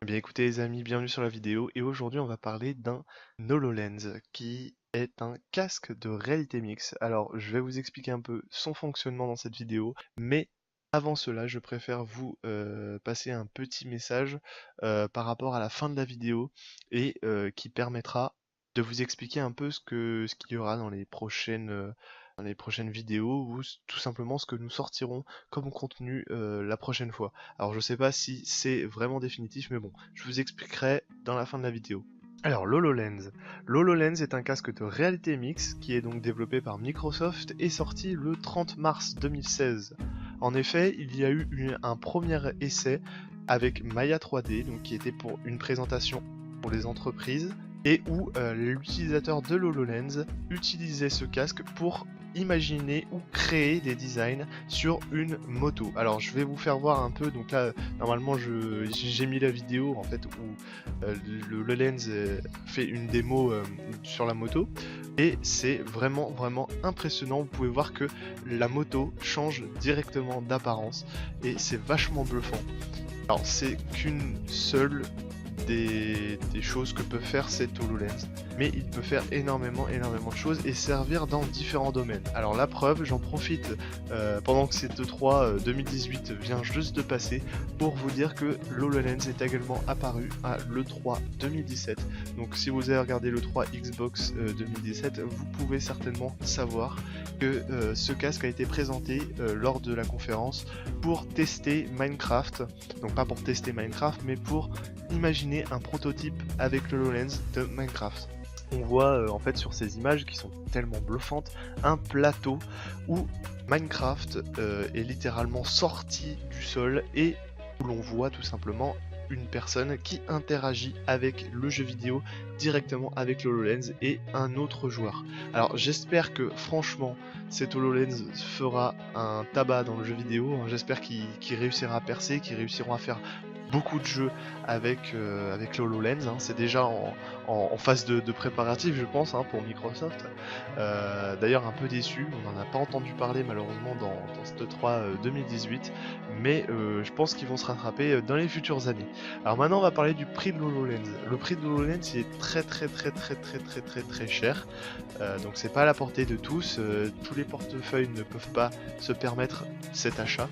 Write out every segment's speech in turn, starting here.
Eh bien écoutez les amis, bienvenue sur la vidéo et aujourd'hui on va parler d'un HoloLens qui est un casque de réalité mixte. Alors je vais vous expliquer un peu son fonctionnement dans cette vidéo, mais avant cela je préfère vous passer un petit message par rapport à la fin de la vidéo et qui permettra de vous expliquer un peu ce qu'il y aura dans les prochaines vidéos ou tout simplement ce que nous sortirons comme contenu la prochaine fois. Alors je sais pas si c'est vraiment définitif, mais bon, je vous expliquerai dans la fin de la vidéo. Alors l'HoloLens. L'HoloLens est un casque de réalité mixte qui est donc développé par Microsoft et sorti le 30 mars 2016. En effet, il y a eu un premier essai avec Maya 3D, donc qui était pour une présentation pour les entreprises, et où l'utilisateur de l'HoloLens utilisait ce casque pour imaginer ou créer des designs sur une moto. Alors je vais vous faire voir un peu, donc là normalement j'ai mis la vidéo en fait où le HoloLens fait une démo sur la moto et c'est vraiment impressionnant. Vous pouvez voir que la moto change directement d'apparence et c'est vachement bluffant. Alors c'est qu'une seule des choses que peut faire cet HoloLens, mais il peut faire énormément de choses et servir dans différents domaines. Alors la preuve, j'en profite pendant que cette E3 2018 vient juste de passer pour vous dire que l'HoloLens est également apparu à l'E3 2017. Donc si vous avez regardé l'E3 Xbox 2017, vous pouvez certainement savoir que ce casque a été présenté lors de la conférence pour tester Minecraft. Donc pas pour tester Minecraft, mais pour imaginer un prototype avec le HoloLens de Minecraft. On voit en fait sur ces images qui sont tellement bluffantes un plateau où Minecraft est littéralement sorti du sol et où l'on voit tout simplement une personne qui interagit avec le jeu vidéo directement avec le HoloLens et un autre joueur. Alors j'espère que franchement cet HoloLens fera un tabac dans le jeu vidéo, hein. J'espère qu'il réussira à percer, qu'ils réussiront à faire beaucoup de jeux avec le HoloLens, hein. C'est déjà en phase de préparatif je pense, hein, pour Microsoft. D'ailleurs un peu déçu, on n'en a pas entendu parler malheureusement dans cette E3 2018, mais je pense qu'ils vont se rattraper dans les futures années. Alors maintenant on va parler du prix de l'HoloLens. Le prix de l'HoloLens il est très cher, donc c'est pas à la portée de tous, tous les portefeuilles ne peuvent pas se permettre cet achat.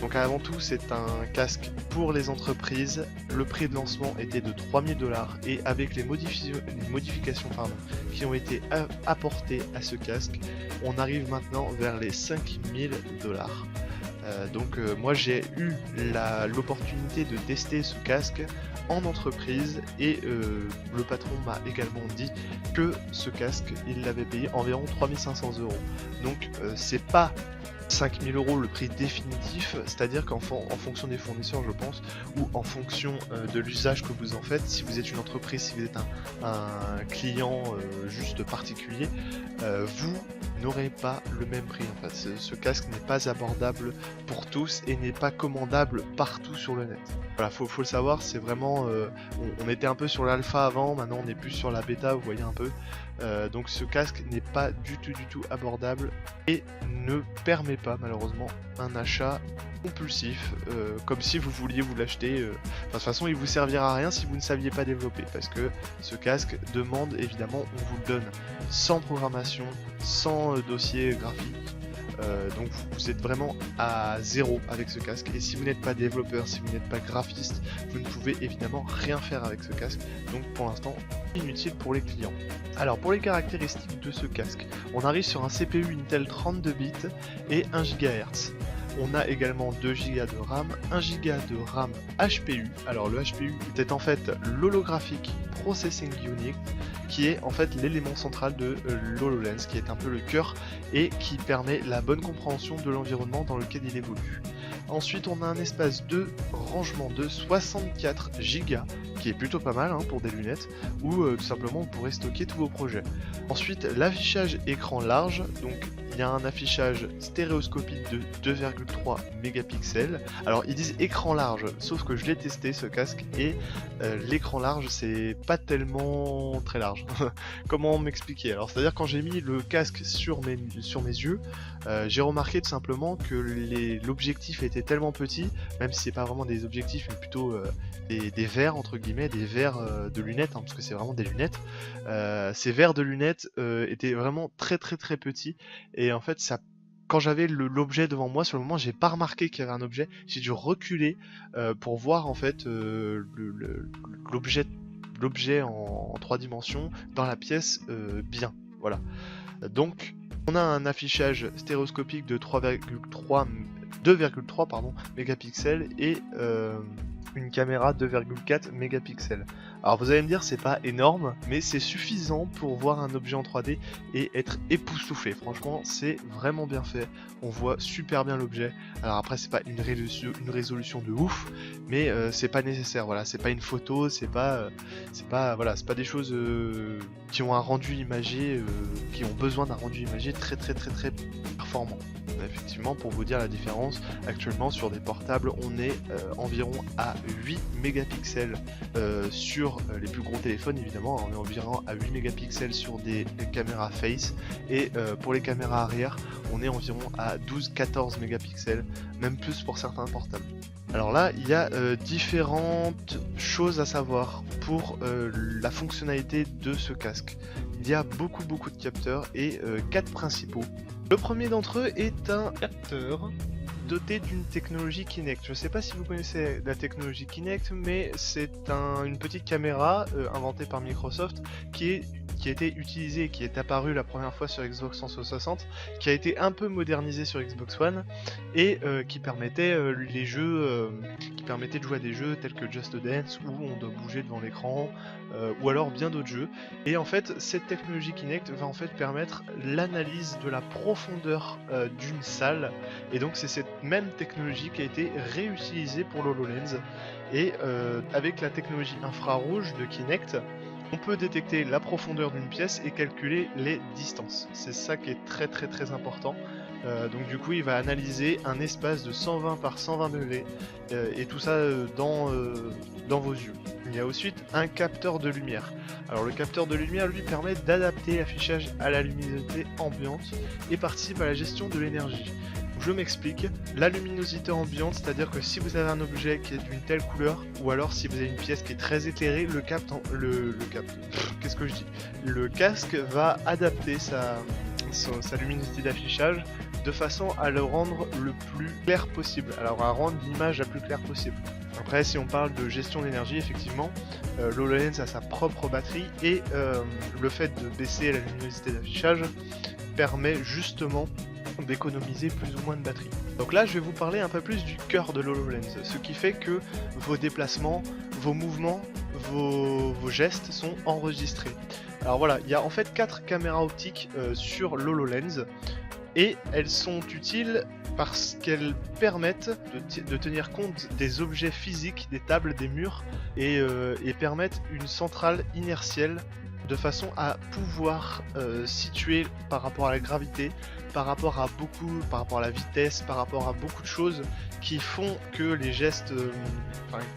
Donc avant tout c'est un casque pour les entreprises, le prix de lancement était de 3000 $, et avec les modifications qui ont été apportées à ce casque, on arrive maintenant vers les 5000 $. Donc moi j'ai eu l'opportunité de tester ce casque en entreprise et le patron m'a également dit que ce casque il l'avait payé environ 3500 €. Donc c'est pas 5000 € le prix définitif, c'est-à-dire qu'en fonction des fournisseurs je pense, ou en fonction de l'usage que vous en faites, si vous êtes une entreprise, si vous êtes un client juste particulier, vous n'aurez pas le même prix en fait. Ce casque n'est pas abordable pour tous et n'est pas commandable partout sur le net. Voilà, faut le savoir, c'est vraiment, on était un peu sur l'alpha avant, maintenant on est plus sur la bêta, vous voyez un peu. Donc ce casque n'est pas du tout abordable et ne permet pas malheureusement un achat compulsif, comme si vous vouliez vous l'acheter. De toute façon il vous servira à rien si vous ne saviez pas développer, parce que ce casque demande évidemment, on vous le donne sans programmation, sans dossier graphique. Donc vous êtes vraiment à zéro avec ce casque, et si vous n'êtes pas développeur, si vous n'êtes pas graphiste, vous ne pouvez évidemment rien faire avec ce casque, donc pour l'instant inutile pour les clients. Alors pour les caractéristiques de ce casque, on arrive sur un CPU Intel 32 bits et 1 GHz. On a également 2 Go de RAM, 1 Go de RAM HPU. Alors le HPU était en fait l'Holographic Processing Unit, qui est en fait l'élément central de l'HoloLens, qui est un peu le cœur et qui permet la bonne compréhension de l'environnement dans lequel il évolue. Ensuite on a un espace de rangement de 64 Go, qui est plutôt pas mal, hein, pour des lunettes, où tout simplement vous pourrez stocker tous vos projets. Ensuite l'affichage écran large, donc il y a un affichage stéréoscopique de 2,3 mégapixels. Alors ils disent écran large, sauf que je l'ai testé ce casque et l'écran large c'est pas tellement très large. Comment m'expliquer? Alors c'est à dire quand j'ai mis le casque sur mes yeux, j'ai remarqué tout simplement que l'objectif était tellement petit, même si c'est pas vraiment des objectifs mais plutôt des verres entre guillemets, des verres de lunettes, hein, parce que c'est vraiment des lunettes. Ces verres de lunettes étaient vraiment très petits et en fait ça, quand j'avais l'objet devant moi, sur le moment j'ai pas remarqué qu'il y avait un objet, j'ai dû reculer pour voir en fait l'objet en 3 dimensions dans la pièce bien, voilà. Donc on a un affichage stéréoscopique de 2,3 pardon, mégapixels et une caméra 2,4 mégapixels. Alors vous allez me dire c'est pas énorme, mais c'est suffisant pour voir un objet en 3D et être époustouflé. Franchement c'est vraiment bien fait, on voit super bien l'objet. Alors après c'est pas une résolution de ouf, mais c'est pas nécessaire, voilà, c'est pas une photo, c'est pas des choses qui ont un rendu imagé, qui ont besoin d'un rendu imagé très performant. Effectivement, pour vous dire la différence, actuellement sur des portables on est environ à 8 mégapixels sur les plus gros téléphones, évidemment on est environ à 8 mégapixels sur des caméras face et pour les caméras arrière on est environ à 12-14 mégapixels, même plus pour certains portables. Alors là, il y a différentes choses à savoir pour la fonctionnalité de ce casque. Il y a beaucoup de capteurs et 4 principaux. Le premier d'entre eux est un capteur doté d'une technologie Kinect. Je ne sais pas si vous connaissez la technologie Kinect, mais c'est une petite caméra inventée par Microsoft qui a été utilisée, qui est apparue la première fois sur Xbox 360, qui a été un peu modernisée sur Xbox One et qui permettait de jouer à des jeux tels que Just Dance où on doit bouger devant l'écran ou alors bien d'autres jeux. Et en fait cette technologie Kinect va en fait permettre l'analyse de la profondeur d'une salle, et donc c'est cette même technologie qui a été réutilisée pour l'HoloLens. Et avec la technologie infrarouge de Kinect, on peut détecter la profondeur d'une pièce et calculer les distances. C'est ça qui est très important. Donc du coup il va analyser un espace de 120 par 120 degrés et tout ça dans vos yeux. Il y a ensuite un capteur de lumière. Alors le capteur de lumière lui permet d'adapter l'affichage à la luminosité ambiante et participe à la gestion de l'énergie. Je m'explique, la luminosité ambiante, c'est-à-dire que si vous avez un objet qui est d'une telle couleur, ou alors si vous avez une pièce qui est très éclairée, le casque va adapter sa luminosité d'affichage de façon à le rendre le plus clair possible, alors à rendre l'image la plus claire possible. Après si on parle de gestion d'énergie, effectivement, l'HoloLens a sa propre batterie et le fait de baisser la luminosité d'affichage permet justement d'économiser plus ou moins de batterie. Donc là je vais vous parler un peu plus du cœur de l'HoloLens, ce qui fait que vos déplacements, vos mouvements, vos gestes sont enregistrés. Alors voilà, il y a en fait 4 caméras optiques sur l'HoloLens et elles sont utiles parce qu'elles permettent de tenir compte des objets physiques, des tables, des murs et permettent une centrale inertielle de façon à pouvoir situer par rapport à la gravité, par rapport à la vitesse, par rapport à beaucoup de choses qui font que les gestes,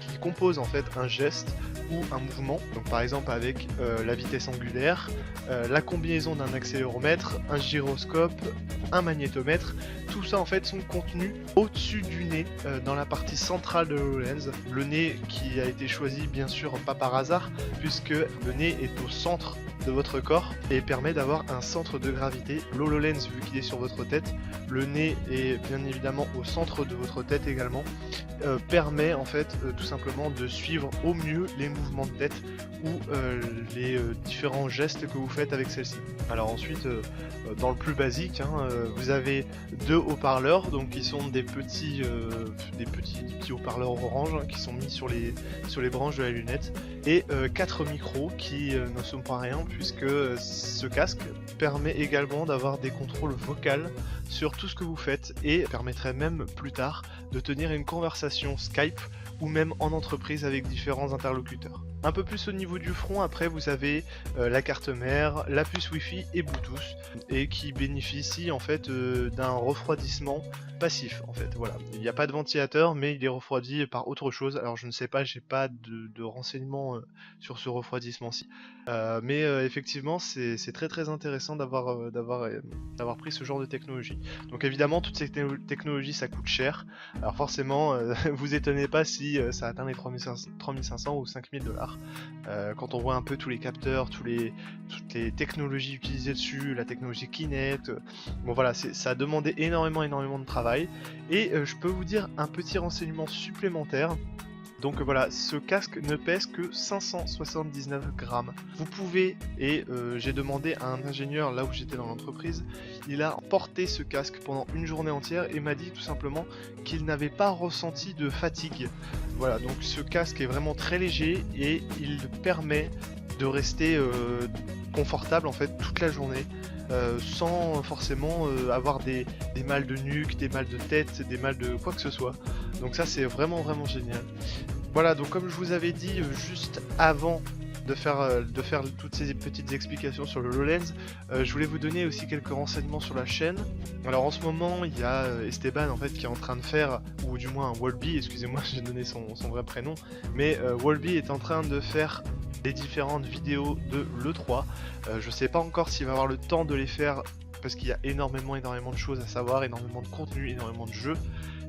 qui composent en fait un geste ou un mouvement. Donc par exemple avec la vitesse angulaire, la combinaison d'un accéléromètre, un gyroscope, un magnétomètre, tout ça en fait sont contenus au-dessus du nez, dans la partie centrale de l'HoloLens. Le nez qui a été choisi bien sûr pas par hasard, puisque le nez est au centre de votre corps et permet d'avoir un centre de gravité. L'HoloLens, vu qu'il est sur votre tête, le nez est bien évidemment au centre de votre tête également, permet en fait tout simplement de suivre au mieux les mouvements de tête ou les différents gestes que vous faites avec celle-ci. Alors ensuite, dans le plus basique, vous avez 2 haut-parleurs, donc qui sont des petits haut-parleurs orange qui sont mis sur les branches de la lunette, et 4 micros qui ne sont pas rien, puisque ce casque permet également d'avoir des contrôles vocaux sur tout ce que vous faites et permettrait même plus tard de tenir une conversation Skype ou même en entreprise avec différents interlocuteurs. Un peu plus au niveau du front, après vous avez la carte mère, la puce Wi-Fi et Bluetooth, et qui bénéficie en fait d'un refroidissement passif en fait. Voilà, il n'y a pas de ventilateur, mais il est refroidi par autre chose. Alors je ne sais pas, j'ai pas de renseignements sur ce refroidissement-ci, mais effectivement c'est très intéressant d'avoir pris ce genre de technologie. Donc évidemment toutes ces technologies ça coûte cher. Alors forcément, vous étonnez pas si ça atteint les 3500 ou 5000 $. Quand on voit un peu tous les capteurs, toutes les technologies utilisées dessus, la technologie Kinect, bon voilà, ça a demandé énormément de travail. Et je peux vous dire un petit renseignement supplémentaire. Donc voilà, ce casque ne pèse que 579 grammes. Vous pouvez, et j'ai demandé à un ingénieur là où j'étais dans l'entreprise, il a porté ce casque pendant une journée entière et m'a dit tout simplement qu'il n'avait pas ressenti de fatigue. Voilà, donc ce casque est vraiment très léger et il permet de rester confortable en fait toute la journée. Sans forcément avoir des mal de nuque, des mal de tête, des mal de quoi que ce soit. Donc ça c'est vraiment génial. Voilà, donc comme je vous avais dit juste avant de faire toutes ces petites explications sur le HoloLens, je voulais vous donner aussi quelques renseignements sur la chaîne. Alors en ce moment il y a Esteban en fait qui est en train de faire, ou du moins Wolby, excusez-moi j'ai donné son vrai prénom, mais Wolby est en train de faire les différentes vidéos de l'E3. Je sais pas encore s'il va avoir le temps de les faire parce qu'il y a énormément de choses à savoir, énormément de contenu, énormément de jeux.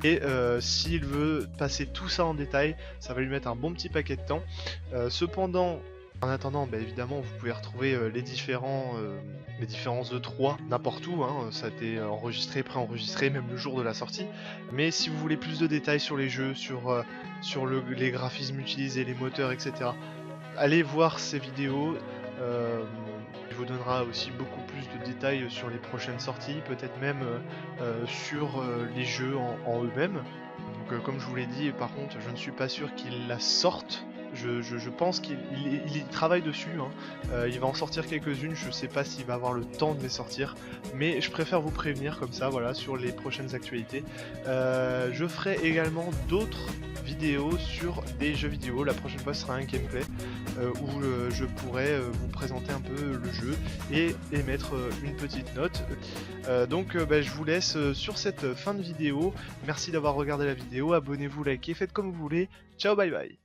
Et s'il veut passer tout ça en détail, ça va lui mettre un bon petit paquet de temps. Cependant, en attendant, bah, évidemment, vous pouvez retrouver les différences E3 n'importe où, hein, ça a été enregistré, préenregistré, même le jour de la sortie. Mais si vous voulez plus de détails sur les jeux, sur les graphismes utilisés, les moteurs, etc., allez voir ces vidéos. Il vous donnera aussi beaucoup plus de détails sur les prochaines sorties, peut-être même sur les jeux en eux-mêmes. Donc comme je vous l'ai dit, par contre, je ne suis pas sûr qu'il la sorte. Je pense qu'il travaille dessus, hein. Il va en sortir quelques-unes, je sais pas s'il va avoir le temps de les sortir, mais je préfère vous prévenir comme ça, voilà, sur les prochaines actualités. Je ferai également d'autres vidéos sur des jeux vidéo. La prochaine fois ce sera un gameplay où je pourrai vous présenter un peu le jeu et émettre une petite note. Donc je vous laisse sur cette fin de vidéo. Merci d'avoir regardé la vidéo, abonnez-vous, likez, faites comme vous voulez. Ciao, bye bye.